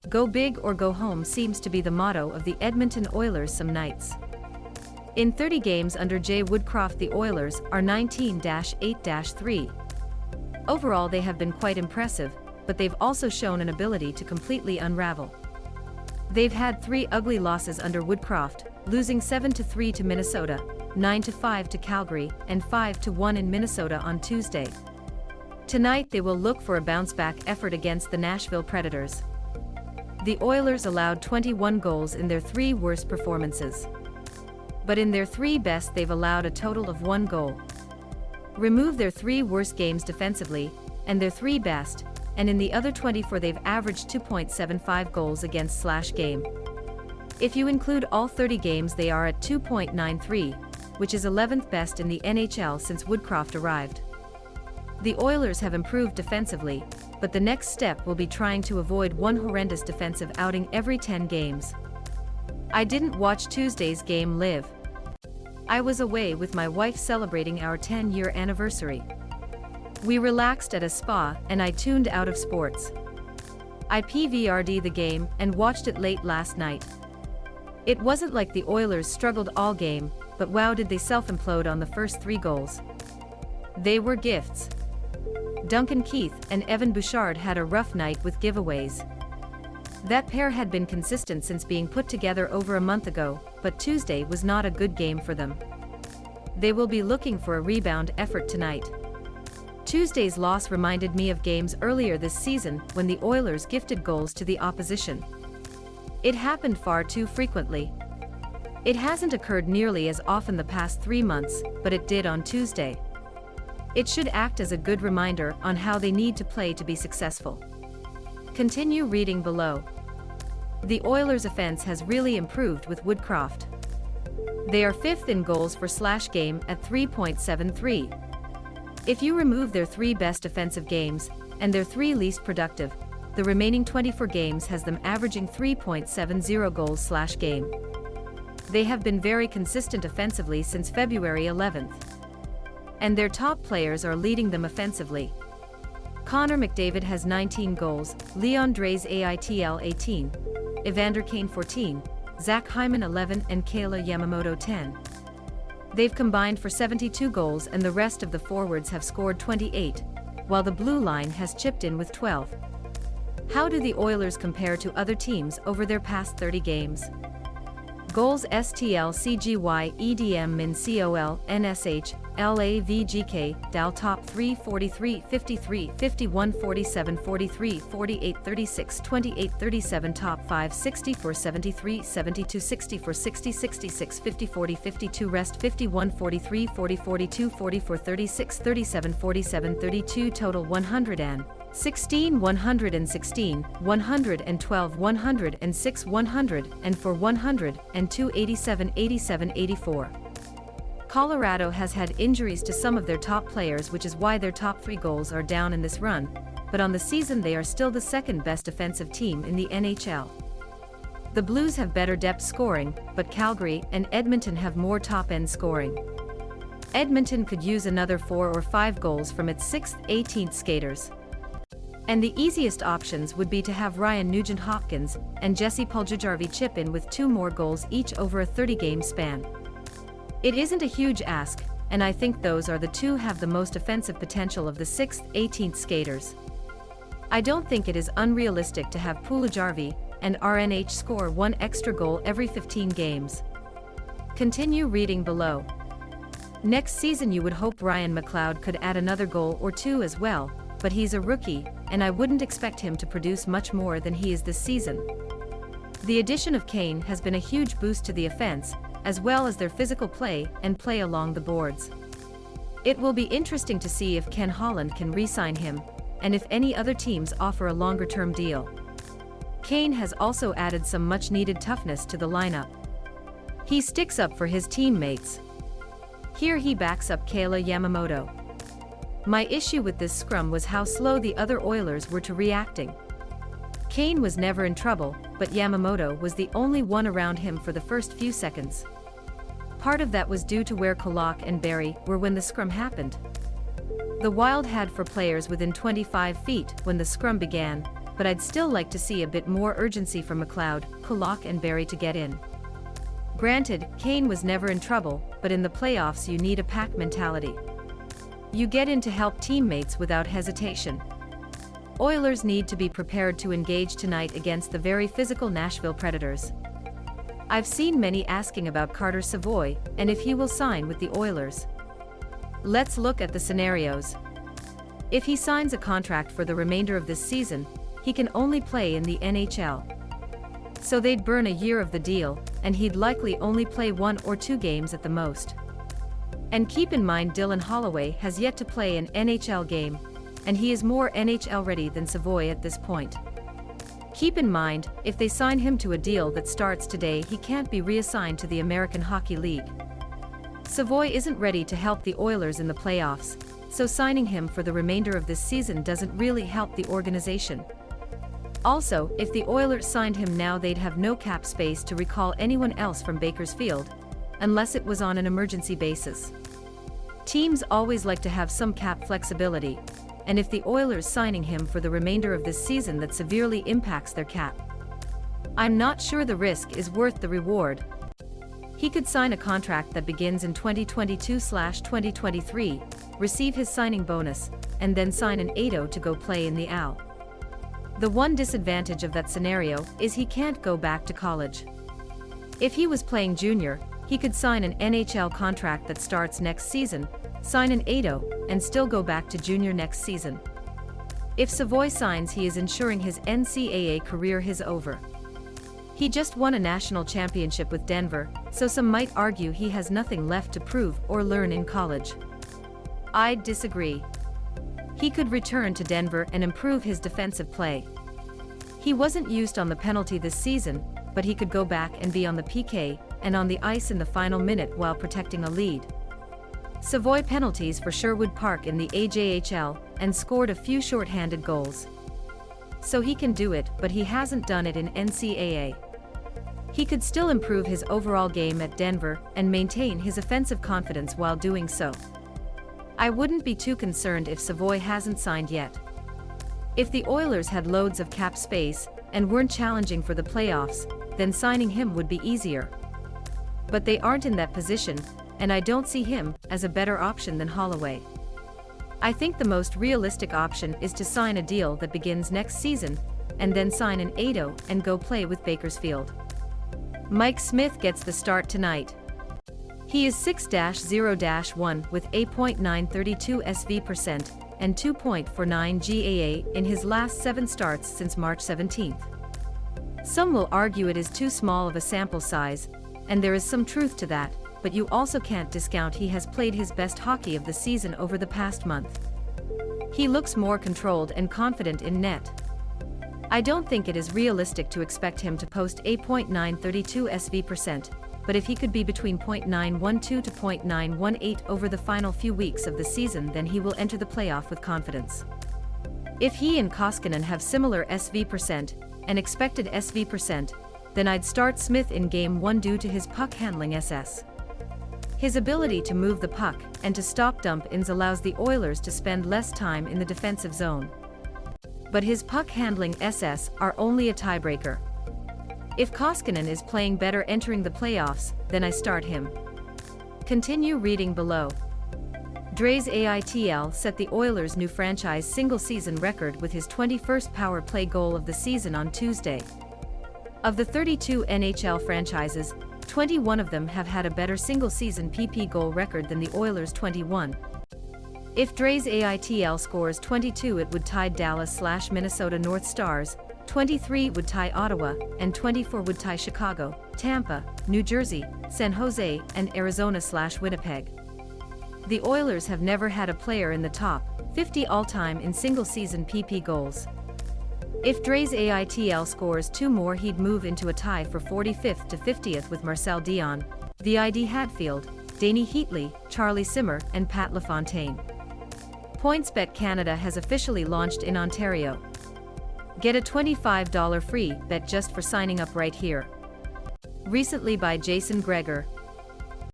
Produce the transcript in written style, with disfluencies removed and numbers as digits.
Go big or go home seems to be the motto of the Edmonton Oilers some nights. In 30 games under Jay Woodcroft the Oilers are 19-8-3. Overall they have been quite impressive, but they've also shown an ability to completely unravel. They've had 3 ugly losses under Woodcroft, losing 7-3 to Minnesota, 9-5 to Calgary, and 5-1 in Minnesota on Tuesday. Tonight they will look for a bounce-back effort against the Nashville Predators. The Oilers allowed 21 goals in their 3 worst performances. But in their 3 best they've allowed a total of 1 goal. Remove their 3 worst games defensively, and their 3 best, and in the other 24 they've averaged 2.75 goals against/game. If you include all 30 games they are at 2.93, which is 11th best in the NHL since Woodcroft arrived. The Oilers have improved defensively, but the next step will be trying to avoid one horrendous defensive outing every 10 games. I didn't watch Tuesday's game live. I was away with my wife celebrating our 10-year anniversary. We relaxed at a spa and I tuned out of sports. I PVR'd the game and watched it late last night. It wasn't like the Oilers struggled all game, but wow did they self-implode on the first 3 goals. They were gifts. Duncan Keith and Evan Bouchard had a rough night with giveaways. That pair had been consistent since being put together over a month ago, but Tuesday was not a good game for them. They will be looking for a rebound effort tonight. Tuesday's loss reminded me of games earlier this season when the Oilers gifted goals to the opposition. It happened far too frequently. It hasn't occurred nearly as often the past 3 months, but it did on Tuesday. It should act as a good reminder on how they need to play to be successful. Continue reading below. The Oilers' offense has really improved with Woodcroft. They are 5th in goals for /game at 3.73. If you remove their 3 best offensive games, and their 3 least productive, the remaining 24 games has them averaging 3.70 goals/game. They have been very consistent offensively since February 11th. And their top players are leading them offensively. Connor McDavid has 19 goals, Leon Draisaitl 18, Evander Kane 14, Zach Hyman 11 and Kayla Yamamoto 10. They've combined for 72 goals and the rest of the forwards have scored 28, while the blue line has chipped in with 12. How do the Oilers compare to other teams over their past 30 games? Goals STL CGY EDM Min COL NSH LAVGK DAL Top 3 43 53 51 47 43 48 36 28 37 Top 5 64 73 72 64 60 66 50 40 52 Rest 51 43 40 42 44 36 37 47 32 Total 116 116 112 106 104 102 87 87 84. Colorado has had injuries to some of their top players, which is why their top 3 goals are down in this run, but on the season they are still the 2nd best offensive team in the NHL. The Blues have better depth scoring, but Calgary and Edmonton have more top-end scoring. Edmonton could use another 4 or 5 goals from its 6th, 18th skaters. And the easiest options would be to have Ryan Nugent-Hopkins and Jesse Puljujarvi chip in with 2 more goals each over a 30-game span. It isn't a huge ask, and I think those are the 2 have the most offensive potential of the 6th, 18th skaters. I don't think it is unrealistic to have Puljujarvi and RNH score 1 extra goal every 15 games. Continue reading below. Next season you would hope Ryan McLeod could add another goal or 2 as well, but he's a rookie, and I wouldn't expect him to produce much more than he is this season. The addition of Kane has been a huge boost to the offense, as well as their physical play and play along the boards. It will be interesting to see if Ken Holland can re-sign him, and if any other teams offer a longer-term deal. Kane has also added some much-needed toughness to the lineup. He sticks up for his teammates. Here he backs up Kayla Yamamoto. My issue with this scrum was how slow the other Oilers were to reacting. Kane was never in trouble, but Yamamoto was the only one around him for the first few seconds. Part of that was due to where Kulak and Barry were when the scrum happened. The Wild had 4 players within 25 feet when the scrum began, but I'd still like to see a bit more urgency from McLeod, Kulak and Barrie to get in. Granted, Kane was never in trouble, but in the playoffs you need a pack mentality. You get in to help teammates without hesitation. Oilers need to be prepared to engage tonight against the very physical Nashville Predators. I've seen many asking about Carter Savoie, and if he will sign with the Oilers. Let's look at the scenarios. If he signs a contract for the remainder of this season, he can only play in the NHL. So they'd burn a year of the deal, and he'd likely only play 1 or 2 games at the most. And keep in mind Dylan Holloway has yet to play an NHL game, and he is more NHL ready than Savoie at this point. Keep in mind, if they sign him to a deal that starts today, he can't be reassigned to the American Hockey League. Savoie isn't ready to help the Oilers in the playoffs, so signing him for the remainder of this season doesn't really help the organization. Also, if the Oilers signed him now, they'd have no cap space to recall anyone else from Bakersfield, unless it was on an emergency basis. Teams always like to have some cap flexibility, and if the Oilers signing him for the remainder of this season, that severely impacts their cap. I'm not sure the risk is worth the reward. He could sign a contract that begins in 2022/2023, receive his signing bonus, and then sign an ADO to go play in the AL. The one disadvantage of that scenario is he can't go back to college. If he was playing junior, he could sign an NHL contract that starts next season, sign an ADO, and still go back to junior next season. If Savoie signs, he is ensuring his NCAA career is over. He just won a national championship with Denver, so some might argue he has nothing left to prove or learn in college. I'd disagree. He could return to Denver and improve his defensive play. He wasn't used on the penalty this season, but he could go back and be on the PK and on the ice in the final minute while protecting a lead. Savoie penalties for Sherwood Park in the AJHL and scored a few short-handed goals. So he can do it, but he hasn't done it in NCAA. He could still improve his overall game at Denver and maintain his offensive confidence while doing so. I wouldn't be too concerned if Savoie hasn't signed yet. If the Oilers had loads of cap space and weren't challenging for the playoffs, then signing him would be easier. But they aren't in that position, and I don't see him as a better option than Holloway. I think the most realistic option is to sign a deal that begins next season, and then sign an ADO and go play with Bakersfield. Mike Smith gets the start tonight. He is 6-0-1 with 8.932 SV% and 2.49 GAA in his last 7 starts since March 17th. Some will argue it is too small of a sample size, and there is some truth to that, but you also can't discount he has played his best hockey of the season over the past month. He looks more controlled and confident in net. I don't think it is realistic to expect him to post 8.932 SV%, but if he could be between .912 to .918 over the final few weeks of the season, then he will enter the playoff with confidence. If he and Koskinen have similar SV% and expected SV%, then I'd start Smith in Game 1 due to his puck handling SS. His ability to move the puck and to stop dump-ins allows the Oilers to spend less time in the defensive zone. But his puck handling SS are only a tiebreaker. If Koskinen is playing better entering the playoffs, then I start him. Continue reading below. Dre's AITL set the Oilers' new franchise single-season record with his 21st power play goal of the season on Tuesday. Of the 32 NHL franchises, 21 of them have had a better single-season PP goal record than the Oilers' 21. If Dre's AITL scores 22, it would tie Dallas/Minnesota North Stars, 23 would tie Ottawa, and 24 would tie Chicago, Tampa, New Jersey, San Jose, and Arizona/Winnipeg. The Oilers have never had a player in the top 50 all-time in single-season PP goals. If Dre's AITL scores 2 more, he'd move into a tie for 45th to 50th with Marcel Dion, the ID Hadfield, Danny Heatley, Charlie Simmer, and Pat LaFontaine. PointsBet Canada has officially launched in Ontario. Get a $25 free bet just for signing up right here. Recently by Jason Greger.